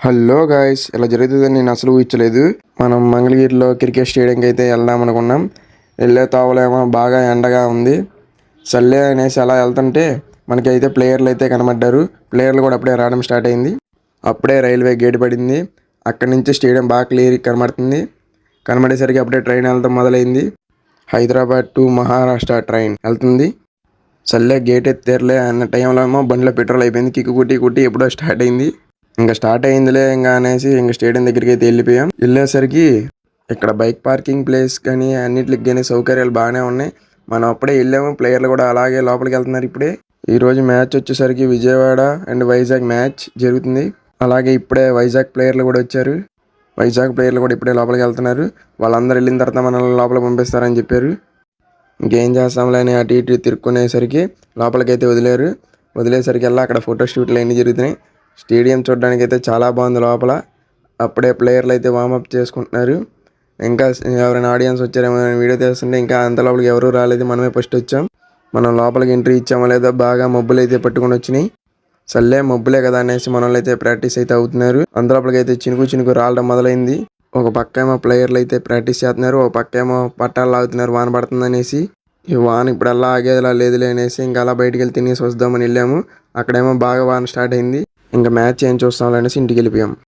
Hello guys, ఇలా జరుగుతుందని నేను అసలు ఊహించలేదు. మనం మంగళగిరిలో క్రికెట్ స్టేడియంకి అయితే వెళ్దాం అనుకున్నాం. వెళ్ళే తావులేమో బాగా ఎండగా ఉంది. సర్లే అనేసి అలా వెళ్తుంటే మనకైతే ప్లేయర్లు అయితే కనబడ్డారు. ప్లేయర్లు కూడా అప్పుడే రావడం స్టార్ట్ అయింది. అప్పుడే రైల్వే గేట్ పడింది. అక్కడి నుంచి స్టేడియం బాగా క్లియర్ కనబడుతుంది. కనబడేసరికి అప్పుడే ట్రైన్ వెళ్తాం మొదలైంది. హైదరాబాద్ టు మహారాష్ట్ర ట్రైన్ వెళ్తుంది. సర్లే గేట్ ఎత్తేర్లే అన్న టైంలో ఏమో బండిలో పెట్రోల్ అయిపోయింది. కిక్కు కుట్టి కుట్టి ఎప్పుడో స్టార్ట్ అయింది. ఇంకా స్టార్ట్ అయిందిలే ఇంకా అనేసి ఇంకా స్టేడియం దగ్గరికి అయితే వెళ్ళిపోయాం. వెళ్ళేసరికి ఇక్కడ బైక్ పార్కింగ్ ప్లేస్ కానీ అన్నిటికి కానీ సౌకర్యాలు బాగానే ఉన్నాయి. మనం అప్పుడే వెళ్ళాము. ప్లేయర్లు కూడా అలాగే లోపలికి వెళ్తున్నారు. ఇప్పుడే ఈరోజు మ్యాచ్ వచ్చేసరికి విజయవాడ అండ్ వైజాగ్ మ్యాచ్ జరుగుతుంది. అలాగే ఇప్పుడే వైజాగ్ ప్లేయర్లు కూడా వచ్చారు. వైజాగ్ ప్లేయర్లు కూడా ఇప్పుడే లోపలికి వెళ్తున్నారు. వాళ్ళందరూ వెళ్ళిన తర్వాత మనల్ని లోపలికి పంపిస్తారని చెప్పారు. ఇంకేం చేస్తాంలే అని అటు ఇటు తిరుక్కునేసరికి లోపలికైతే వదిలేరు. వదిలేసరికి అక్కడ ఫోటో షూట్లు అన్నీ జరుగుతున్నాయి. స్టేడియం చూడడానికి అయితే చాలా బాగుంది లోపల. అప్పుడే ప్లేయర్లు అయితే వార్మప్ చేసుకుంటున్నారు. ఇంకా ఎవరైనా ఆడియన్స్ వచ్చారేమో వీడియో తీస్తుంటే ఇంకా అంత లోపలికి ఎవరూ రాలేదు. మనమే ఫస్ట్ వచ్చాం. మనం లోపలికి ఎంట్రీ ఇచ్చామో లేదో బాగా మబ్బులు అయితే పట్టుకొని వచ్చినాయి. సర్లే మబ్బులే కదా అనేసి మనోళ్ళు అయితే ప్రాక్టీస్ అయితే అవుతున్నారు. లోపలికి అయితే చినుకు చినుకు రావడం మొదలైంది. ఒక పక్క ఏమో ప్లేయర్లు అయితే ప్రాక్టీస్ చేస్తున్నారు. ఒక పక్క ఏమో పట్టాలు లాగుతున్నారు వాన పడుతుంది అనేసి. ఈ వాన ఇప్పుడు అలా ఆగేలా లేదులే అనేసి ఇంకా అలా బయటికి వెళ్ళి తినేసి వద్దామని వెళ్ళాము. అక్కడేమో బాగా వాన స్టార్ట్ అయింది. ఇంకా మ్యాచ్ ఏం చూస్తాం అనేసి ఇంటికి వెళ్ళిపోయాం.